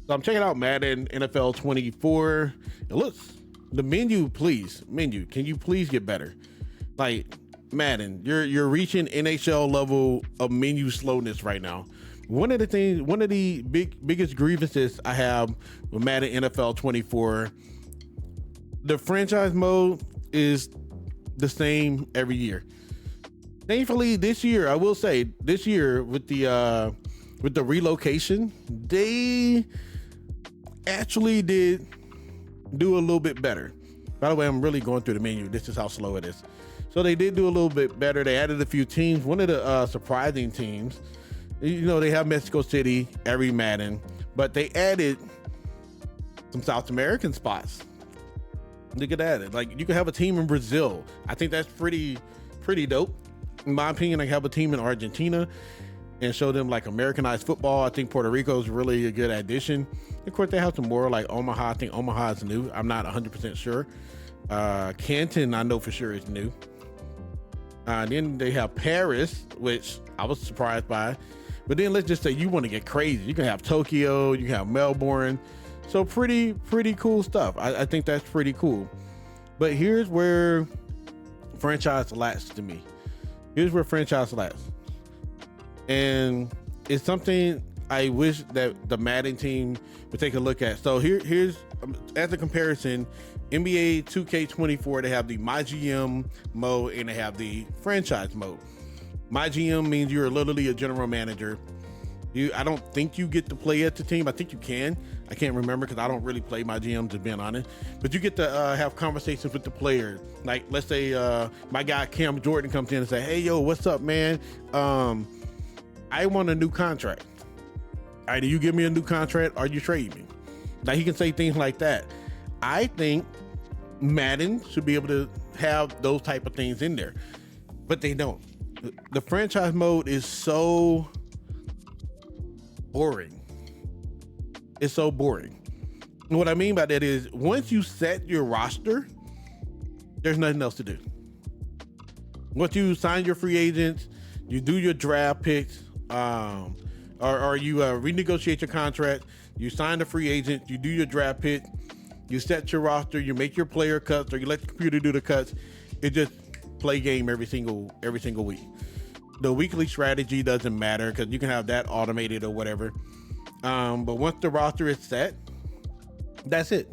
So I'm checking out Madden NFL 24. It looks, the menu, can you please get better? Like Madden, you're reaching NHL level of menu slowness right now. One of the biggest grievances I have with Madden NFL 24, the franchise mode is the same every year. Thankfully, this year, I will say, with the relocation, they actually did do a little bit better. By the way, I'm really going through the menu. This is how slow it is. So they did do a little bit better. They added a few teams. One of the surprising teams, they have Mexico City every Madden, but they added some South American spots. Look at that. Like, you can have a team in Brazil. I think that's pretty dope. In my opinion, I have a team in Argentina and show them like Americanized football. I think Puerto Rico is really a good addition. Of course, they have some more like Omaha. I think Omaha is new. I'm not 100% sure. Canton, I know for sure is new. Then they have Paris, which I was surprised by. But then let's just say you want to get crazy. You can have Tokyo, you can have Melbourne. So pretty cool stuff. I think that's pretty cool. But here's where franchise lacks to me. And it's something I wish that the Madden team would take a look at. So here's as a comparison, NBA 2K24, they have the My GM mode and they have the franchise mode. My GM means you're literally a general manager. I don't think you get to play at the team. I think you can. I can't remember because I don't really play My GM, to be honest. But you get to have conversations with the players. Like, let's say my guy Cam Jordan comes in and say, "Hey, yo, what's up, man? I want a new contract. All right, do you give me a new contract or you trade me?" Like, he can say things like that. I think Madden should be able to have those type of things in there, but they don't. The franchise mode is so boring. It's so boring. And what I mean by that is, once you set your roster, there's nothing else to do. Once you sign your free agents, you do your draft picks, or you renegotiate your contract, you sign the free agent, you do your draft pick, you set your roster, you make your player cuts, or you let the computer do the cuts. It just play game every single week. The weekly strategy doesn't matter because you can have that automated or whatever. But once the roster is set, that's it.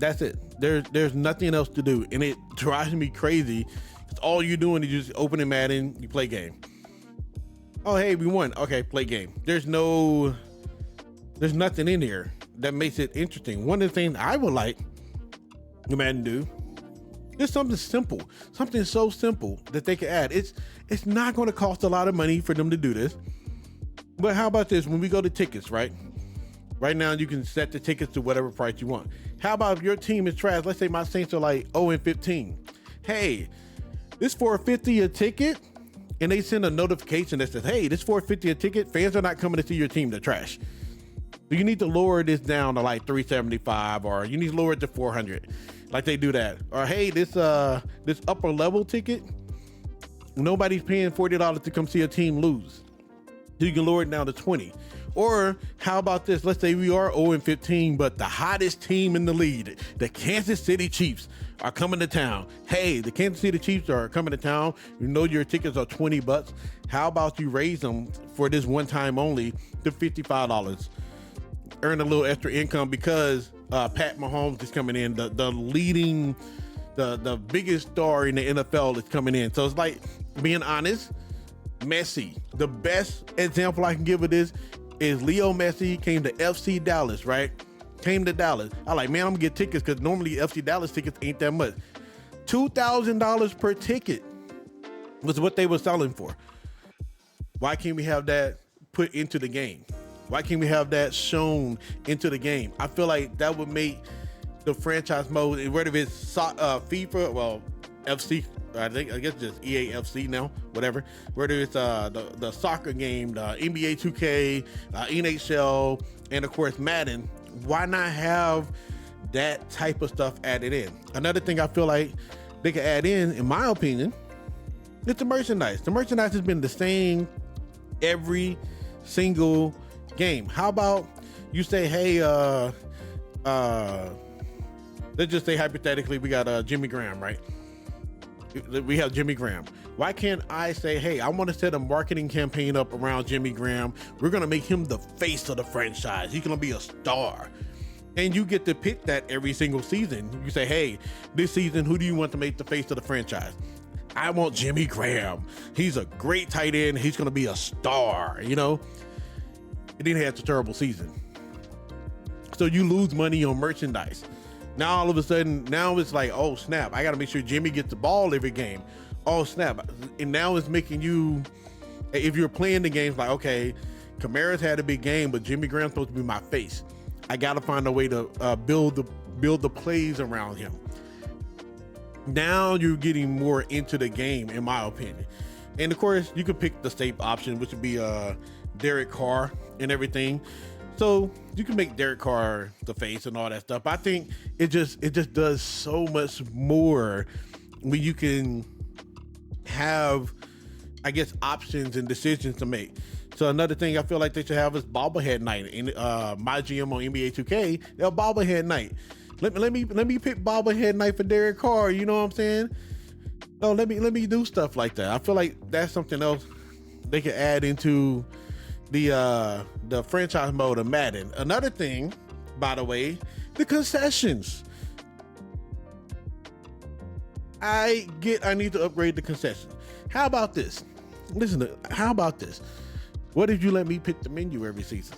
There's nothing else to do, and it drives me crazy. It's all you're doing is just opening Madden, you play game. Oh, hey, we won. Okay, play game. There's nothing in here that makes it interesting. One of the things I would like the Madden do is something simple, something so simple that they can add. It's not going to cost a lot of money for them to do this. But how about this? When we go to tickets, right? Right now, you can set the tickets to whatever price you want. How about if your team is trash? Let's say my Saints are like 0-15. Hey, this $4.50 a ticket, and they send a notification that says, "Hey, this $4.50 a ticket. Fans are not coming to see your team. They're trash. So you need to lower this down to like $3.75, or you need to lower it to $400." Like they do that. Or hey, this upper level ticket, nobody's paying $40 to come see a team lose. So you can lower it down to $20. Or how about this? Let's say we are 0-15, but the hottest team in the league, the Kansas City Chiefs, are coming to town. Hey, the Kansas City Chiefs are coming to town. You know your tickets are $20. How about you raise them for this one time only to $55? Earn a little extra income because Pat Mahomes is coming in, the leading, the biggest star in the NFL is coming in. So it's like, being honest, Messi, the best example I can give of this is Leo Messi came to FC Dallas, right? Came to Dallas. I like, man, I'm gonna get tickets because normally FC Dallas tickets ain't that much. $2,000 per ticket was what they were selling for. Why can't we have that put into the game? Why can't we have that shown into the game? I feel like that would make the franchise mode, whether it's FIFA, well, FC, I guess just EA FC now, whatever. Whether it's the soccer game, the NBA 2K, NHL, and of course Madden. Why not have that type of stuff added in? Another thing I feel like they could add in my opinion, is the merchandise. The merchandise has been the same every single game. How about You say, hey, let's just say hypothetically, we got Jimmy Graham, right? We have Jimmy Graham. Why can't I say, hey, I want to set a marketing campaign up around Jimmy Graham. We're going to make him the face of the franchise. He's going to be a star. And you get to pick that every single season. You say, hey, this season, who do you want to make the face of the franchise? I want Jimmy Graham. He's a great tight end. He's going to be a star, you know? And then he has a terrible season. So you lose money on merchandise. Now all of a sudden, now it's like, oh snap, I got to make sure Jimmy gets the ball every game. Oh snap. And now it's making you, if you're playing the games like, okay, Kamara's had a big game, but Jimmy Graham's supposed to be my face. I got to find a way to build the plays around him. Now you're getting more into the game, in my opinion. And of course, you could pick the safe option, which would be Derek Carr and everything. So you can make Derek Carr the face and all that stuff. I think it just does so much more when you can have, I guess, options and decisions to make. So another thing I feel like they should have is bobblehead night. In my GM on NBA 2K, they'll bobblehead night. Let me pick bobblehead night for Derek Carr. You know what I'm saying? No, let me do stuff like that. I feel like that's something else they could add into the franchise mode of Madden. Another thing, by the way, the concessions. I need to upgrade the concessions. How about this? How about this? What if you let me pick the menu every season?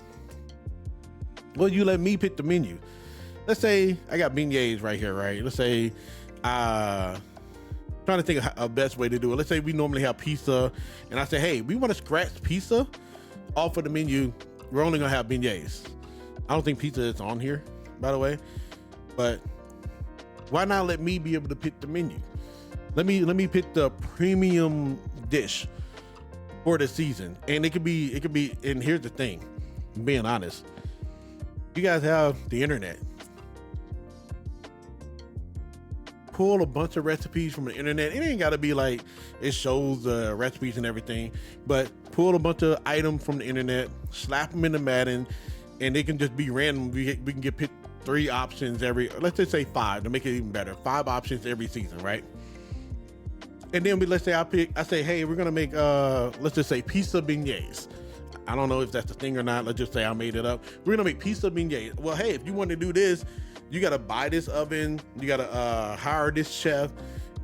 Well, you let me pick the menu. Let's say I got beignets right here, right? Let's say, trying to think of a best way to do it. Let's say we normally have pizza, and I say, hey, we want to scratch pizza off of the menu. We're only gonna have beignets. I don't think pizza is on here, by the way, but why not let me be able to pick the menu? Let me pick the premium dish for the season. And it could be, and here's the thing, I'm being honest, you guys have the internet. Pull a bunch of recipes from the internet. It ain't gotta be like it shows recipes and everything, but pull a bunch of items from the internet, slap them in the Madden, and they can just be random. We can get picked 3 options let's just say 5 to make it even better. 5 options every season, right? And then let's say I say, hey, we're gonna make let's just say pizza beignets. I don't know if that's the thing or not. Let's just say I made it up. We're gonna make pizza beignets. Well, hey, if you want to do this, you gotta buy this oven, you gotta hire this chef,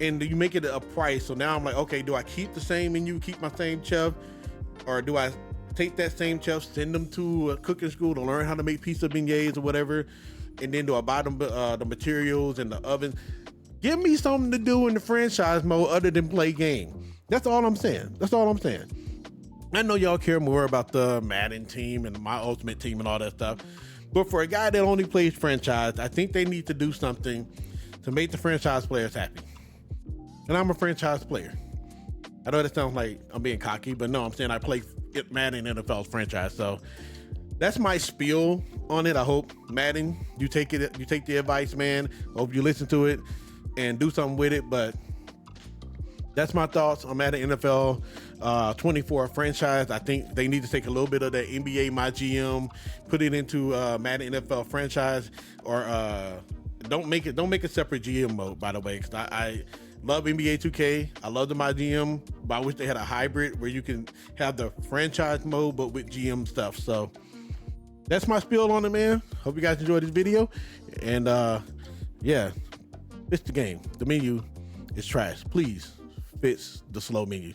and you make it a price. So now I'm like, okay, do I keep the same menu, keep my same chef, or do I take that same chef, send them to a cooking school to learn how to make pizza beignets or whatever, and then do I buy them the materials and the oven? Give me something to do in the franchise mode other than play game. That's all I'm saying. I know y'all care more about the Madden team and my ultimate team and all that stuff, but for a guy that only plays franchise, I think they need to do something to make the franchise players happy. And I'm a franchise player. I know that sounds like I'm being cocky, but no, I'm saying I play Madden NFL franchise. So that's my spiel on it. I hope Madden, you take the advice, man. I hope you listen to it and do something with it. But that's my thoughts on Madden NFL 24 franchise. I think they need to take a little bit of that NBA My GM, put it into Madden NFL franchise, or don't make a separate GM mode, by the way, because I love NBA 2K. I love the My GM, but I wish they had a hybrid where you can have the franchise mode but with GM stuff. So that's my spiel on it, man. Hope you guys enjoyed this video. And yeah, it's the game. The menu is trash. Please fix the slow menu.